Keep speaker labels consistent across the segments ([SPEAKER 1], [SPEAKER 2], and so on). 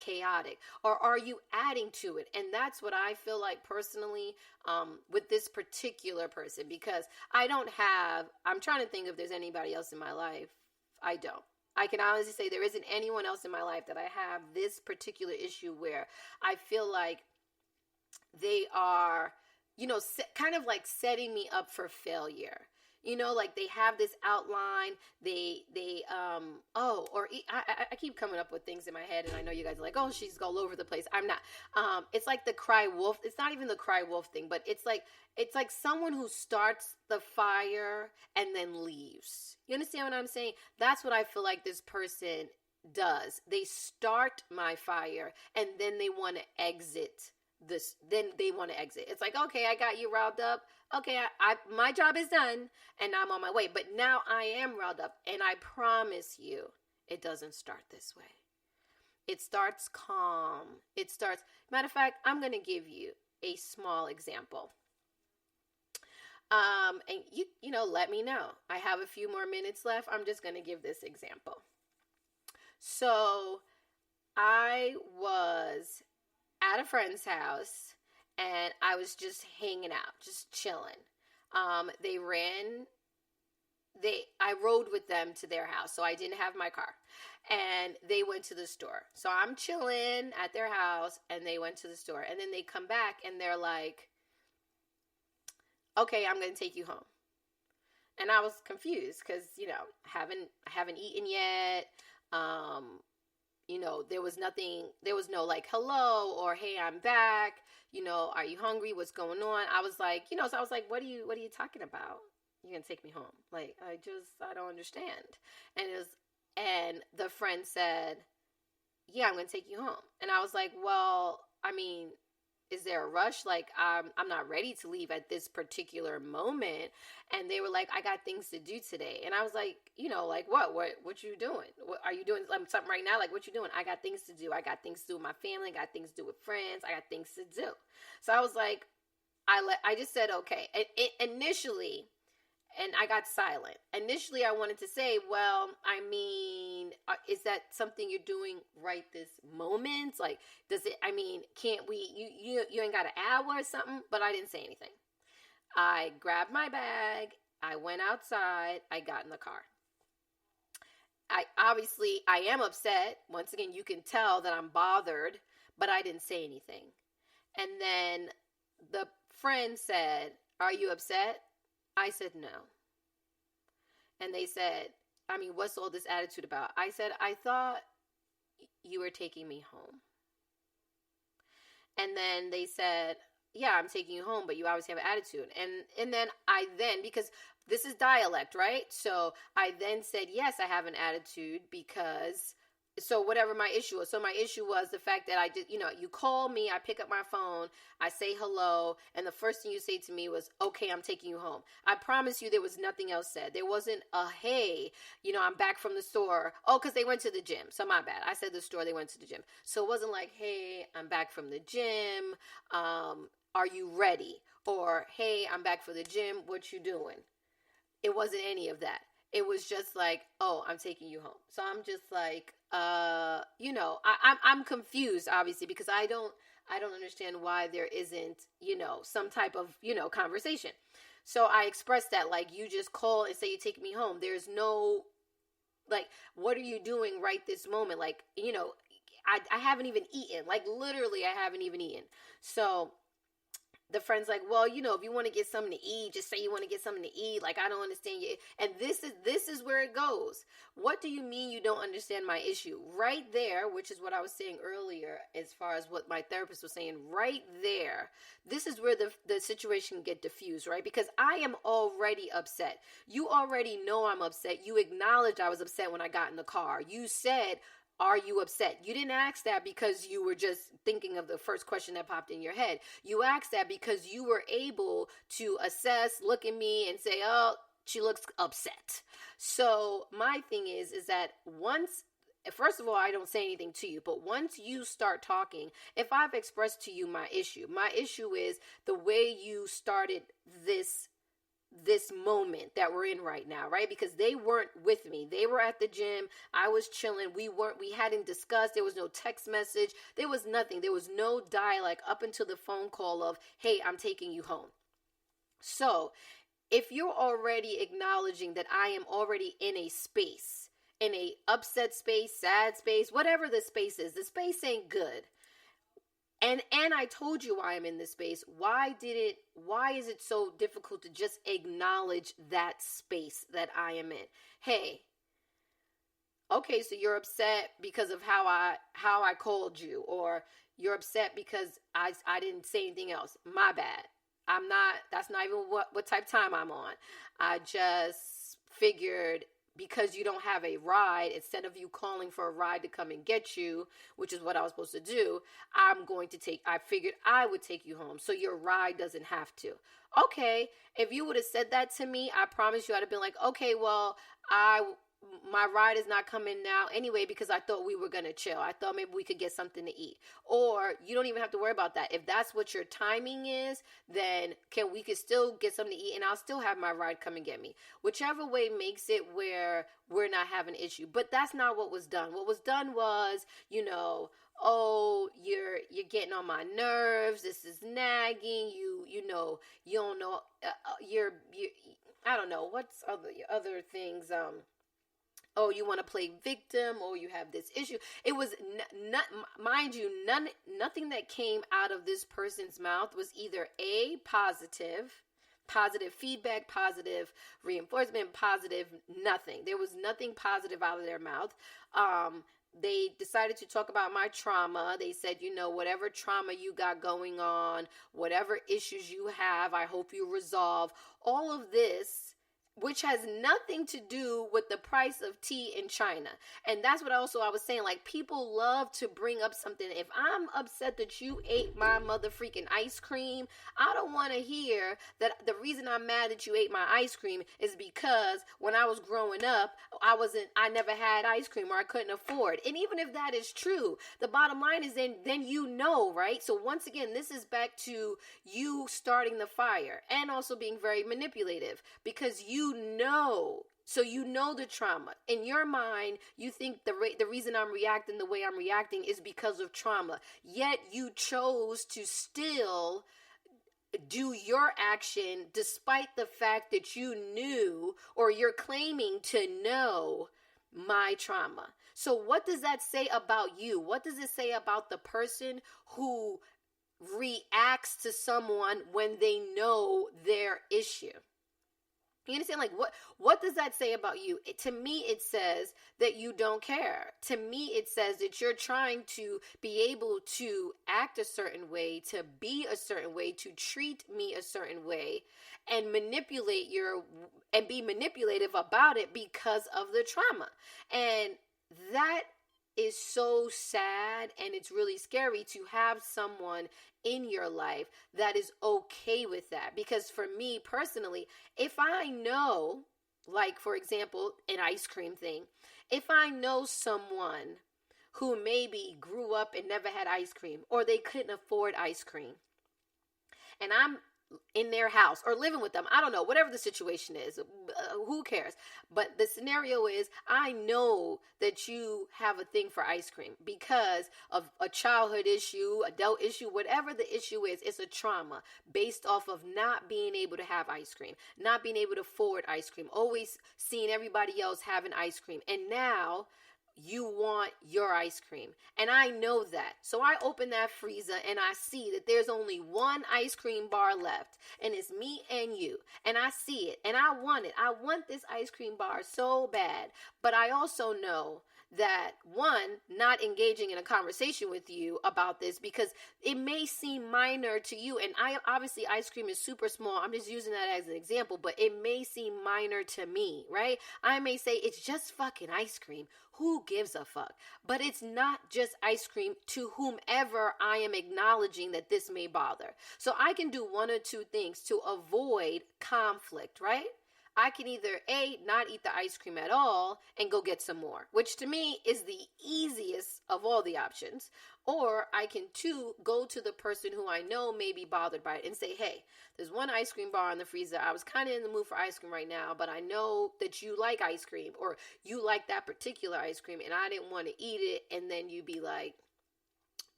[SPEAKER 1] chaotic, or are you adding to it? And that's what I feel like personally, with this particular person, because I'm trying to think if there's anybody else in my life. I don't. I can honestly say there isn't anyone else in my life that I have this particular issue where I feel like they are, kind of like setting me up for failure. Like they have this outline. I keep coming up with things in my head, and I know you guys are like, oh, she's all over the place. I'm not. It's like the cry wolf. It's not even the cry wolf thing, but it's like someone who starts the fire and then leaves. You understand what I'm saying? That's what I feel like this person does. They start my fire and then they want to exit this. Then they want to exit. It's like, okay, I got you riled up. Okay, my job is done and I'm on my way. But now I am riled up, and I promise you, it doesn't start this way. It starts calm. Matter of fact, I'm going to give you a small example. And let me know. I have a few more minutes left. I'm just going to give this example. So I was at a friend's house, and I was just hanging out, just chilling. I rode with them to their house, so I didn't have my car. And they went to the store. So I'm chilling at their house, and they went to the store. And then they come back, and they're like, okay, I'm going to take you home. And I was confused because, I haven't eaten yet. There was no like, hello, or hey, I'm back. Are you hungry? What's going on? I was like, so I was like, what are you talking about? You're going to take me home. Like, I don't understand. And the friend said, yeah, I'm going to take you home. And I was like, well, I mean, is there a rush? Like, I'm not ready to leave at this particular moment. And they were like, I got things to do today. And I was like, like what you doing? What are you doing? Something right now? Like, what you doing? I got things to do. I got things to do with my family. I got things to do with friends. I got things to do. So I was like, I just said, okay. Initially, and I got silent. Initially, I wanted to say, well, I mean, is that something you're doing right this moment? Like, can't we, you ain't got an hour or something? But I didn't say anything. I grabbed my bag. I went outside. I got in the car. I am upset. Once again, you can tell that I'm bothered, but I didn't say anything. And then the friend said, are you upset? I said no. And they said, I mean, what's all this attitude about? I said, I thought you were taking me home. And then they said, yeah, I'm taking you home, but you always have an attitude. And then because this is dialect, right? So I then said, yes, I have an attitude because, so whatever my issue was. So my issue was the fact that I did, you call me, I pick up my phone, I say hello, and the first thing you say to me was, okay, I'm taking you home. I promise you there was nothing else said. There wasn't a, hey, I'm back from the store. Oh, because they went to the gym. So my bad. I said the store, they went to the gym. So it wasn't like, hey, I'm back from the gym. Are you ready? Or, hey, I'm back for the gym. What you doing? It wasn't any of that. It was just like, oh, I'm taking you home. So I'm just like, I'm confused, obviously, because I don't understand why there isn't, some type of, conversation. So I expressed that, like, you just call and say you take me home. There's no, like, what are you doing right this moment? Like, I haven't even eaten. Like, literally, I haven't even eaten. So the friend's like, well, if you want to get something to eat, just say you want to get something to eat. Like, I don't understand you. And this is where it goes. What do you mean you don't understand my issue? Right there, which is what I was saying earlier, as far as what my therapist was saying, right there, this is where the situation can get diffused, right? Because I am already upset. You already know I'm upset. You acknowledged I was upset when I got in the car. You said, are you upset? You didn't ask that because you were just thinking of the first question that popped in your head. You asked that because you were able to assess, look at me and say, oh, she looks upset. So my thing is that first of all, I don't say anything to you, but once you start talking, if I've expressed to you my issue is the way you started this this moment that we're in right now, right? Because they weren't with me. They were at the gym. I was chilling. We hadn't discussed. There was no text message. There was nothing. There was no dialogue up until the phone call of, hey, I'm taking you home. So if you're already acknowledging that I am already in a space, in a upset space, sad space, whatever the space is, the space ain't good. And I told you why I'm in this space. Why is it so difficult to just acknowledge that space that I am in? Hey, okay, so you're upset because of how I called you, or you're upset because I didn't say anything else. My bad. That's not even what type of time I'm on. I just figured because you don't have a ride, instead of you calling for a ride to come and get you, which is what I was supposed to do, I figured I would take you home so your ride doesn't have to. Okay, if you would have said that to me, I promise you I'd have been like, okay, well, my ride is not coming now anyway because I thought we were going to chill. I thought maybe we could get something to eat. Or you don't even have to worry about that. If that's what your timing is, then we could still get something to eat and I'll still have my ride come and get me. Whichever way makes it where we're not having an issue. But that's not what was done. What was done was, oh, you're getting on my nerves. This is nagging. You don't know. You're I don't know what's other things. Oh, you want to play victim, or you have this issue. It was mind you, nothing that came out of this person's mouth was either A, positive feedback, positive reinforcement, positive nothing. There was nothing positive out of their mouth. They decided to talk about my trauma. They said, whatever trauma you got going on, whatever issues you have, I hope you resolve. All of this, which has nothing to do with the price of tea in China. And that's what I was saying. Like, people love to bring up something. If I'm upset that you ate my mother freaking ice cream, I don't want to hear that the reason I'm mad that you ate my ice cream is because when I was growing up, I never had ice cream, or I couldn't afford. And even if that is true, the bottom line is then right? So once again, this is back to you starting the fire and also being very manipulative, because so the trauma. In your mind, you think the reason I'm reacting the way I'm reacting is because of trauma. Yet you chose to still do your action despite the fact that you knew, or you're claiming to know, my trauma. So what does that say about you? What does it say about the person who reacts to someone when they know their issue? You understand? Like, what does that say about you? To me, it says that you don't care. To me, it says that you're trying to be able to act a certain way, to be a certain way, to treat me a certain way, and be manipulative about it because of the trauma. And that is so sad, and it's really scary to have someone in your life that is okay with that. Because for me personally, if I know, like for example, an ice cream thing, if I know someone who maybe grew up and never had ice cream, or they couldn't afford ice cream, and I'm in their house or living with them, I don't know, whatever the situation is, who cares? But the scenario is, I know that you have a thing for ice cream because of a childhood issue, adult issue, whatever the issue is. It's a trauma based off of not being able to have ice cream, not being able to afford ice cream, always seeing everybody else having ice cream, and now you want your ice cream. And I know that. So I open that freezer and I see that there's only one ice cream bar left, and it's me and you. And I see it and I want it. I want this ice cream bar so bad. But I also know that, one, not engaging in a conversation with you about this, because it may seem minor to you, and obviously ice cream is super small. I'm just using that as an example, but it may seem minor to me, right? I may say it's just fucking ice cream. Who gives a fuck? But it's not just ice cream to whomever I am acknowledging that this may bother. So I can do one or two things to avoid conflict, right? I can either A, not eat the ice cream at all and go get some more, which to me is the easiest of all the options. Or I can, two, go to the person who I know may be bothered by it and say, hey, there's one ice cream bar in the freezer. I was kind of in the mood for ice cream right now, but I know that you like ice cream, or you like that particular ice cream, and I didn't want to eat it. And then you be like,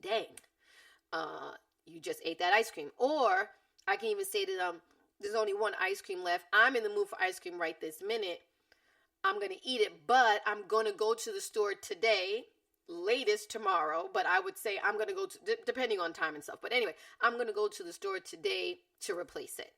[SPEAKER 1] dang, you just ate that ice cream. Or I can even say to them, there's only one ice cream left. I'm in the mood for ice cream right this minute. I'm going to eat it, but I'm going to go to the store today, latest tomorrow. But I would say I'm going to go to, depending on time and stuff. But anyway, I'm going to go to the store today to replace it.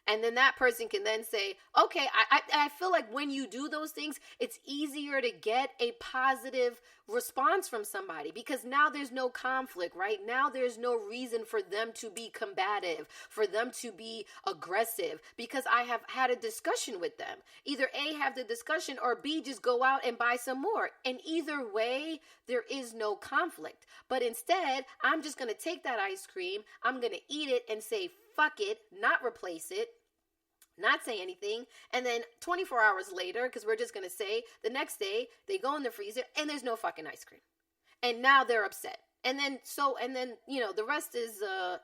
[SPEAKER 1] And then that person can then say, okay, I feel like when you do those things, it's easier to get a positive response from somebody, because now there's no conflict, right? Now there's no reason for them to be combative, for them to be aggressive, because I have had a discussion with them. Either A, have the discussion, or B, just go out and buy some more. And either way, there is no conflict. But instead, I'm just going to take that ice cream, I'm going to eat it and say, fuck it, not replace it, not say anything. And then 24 hours later, because we're just going to say the next day, they go in the freezer and there's no fucking ice cream. And now they're upset. And then, the rest is, the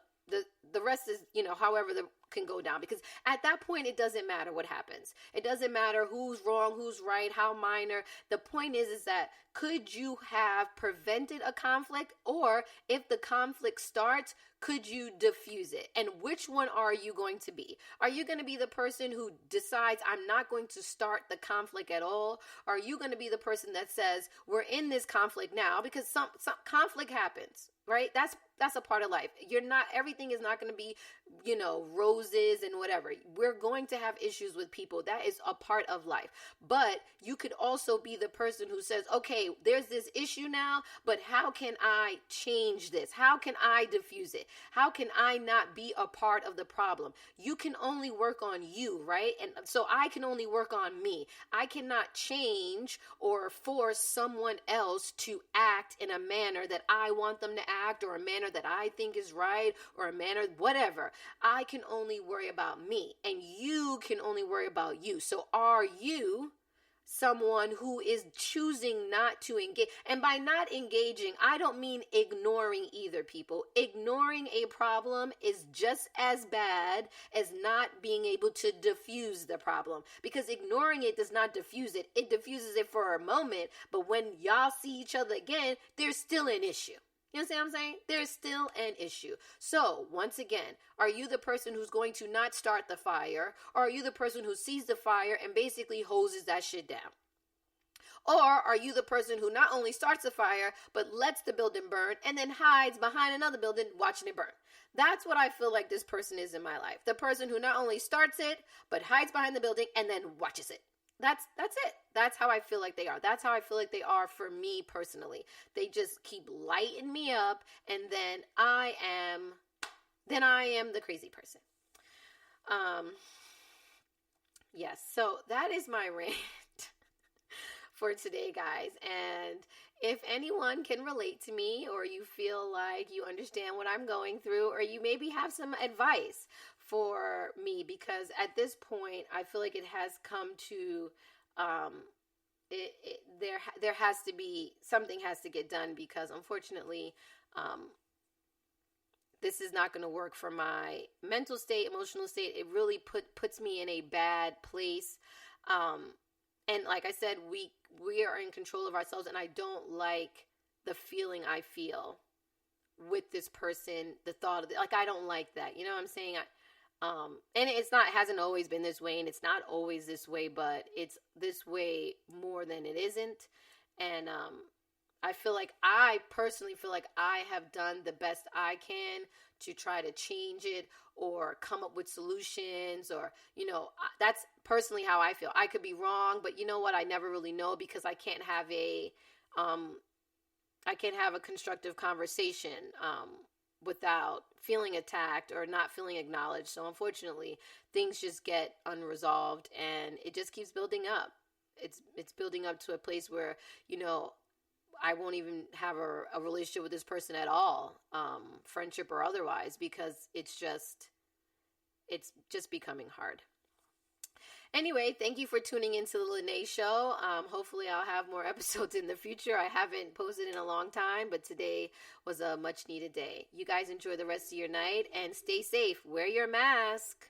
[SPEAKER 1] rest is, however the can go down, because at that point, it doesn't matter what happens. It doesn't matter who's wrong, who's right, how minor. The point is that could you have prevented a conflict? Or if the conflict starts, could you diffuse it? And which one are you going to be? Are you going to be the person who decides I'm not going to start the conflict at all? Or are you going to be the person that says we're in this conflict now, because some conflict happens, right? That's a part of life. Everything is not going to be, roses and whatever. We're going to have issues with people. That is a part of life. But you could also be the person who says, okay, there's this issue now, but how can I change this? How can I diffuse it? How can I not be a part of the problem? You can only work on you, right? And so I can only work on me. I cannot change or force someone else to act in a manner that I want them to act, or a manner that I think is right, or a manner, whatever. I can only worry about me, and you can only worry about you. So are you someone who is choosing not to engage? And by not engaging, I don't mean ignoring either, people. Ignoring a problem is just as bad as not being able to diffuse the problem, because ignoring it does not diffuse it. It diffuses it for a moment, but when y'all see each other again, there's still an issue. You understand what I'm saying? There's still an issue. So, once again, are you the person who's going to not start the fire? Or are you the person who sees the fire and basically hoses that shit down? Or are you the person who not only starts the fire, but lets the building burn and then hides behind another building watching it burn? That's what I feel like this person is in my life. The person who not only starts it, but hides behind the building and then watches it. That's it. That's how I feel like they are. That's how I feel like they are for me personally. They just keep lighting me up, and then I am the crazy person. Yes, so that is my rant for today, guys. And if anyone can relate to me, or you feel like you understand what I'm going through, or you maybe have some advice for me, because at this point I feel like it has come to there has to be something has to get done, because unfortunately this is not going to work for my mental state, emotional state. It really puts me in a bad place, and like I said, we are in control of ourselves, and I don't like the feeling I feel with this person, the thought of it. Like, I don't like that, you know what I'm saying? And hasn't always been this way, and it's not always this way, but it's this way more than it isn't. And I personally feel like I have done the best I can to try to change it or come up with solutions, or, that's personally how I feel. I could be wrong, but you know what? I never really know, because I can't have a constructive conversation, without feeling attacked or not feeling acknowledged. So unfortunately, things just get unresolved, and it just keeps building up. It's building up to a place where, I won't even have a relationship with this person at all, friendship or otherwise, because it's just becoming hard. Anyway, thank you for tuning into the Lene Show. Hopefully, I'll have more episodes in the future. I haven't posted in a long time, but today was a much needed day. You guys enjoy the rest of your night and stay safe. Wear your mask.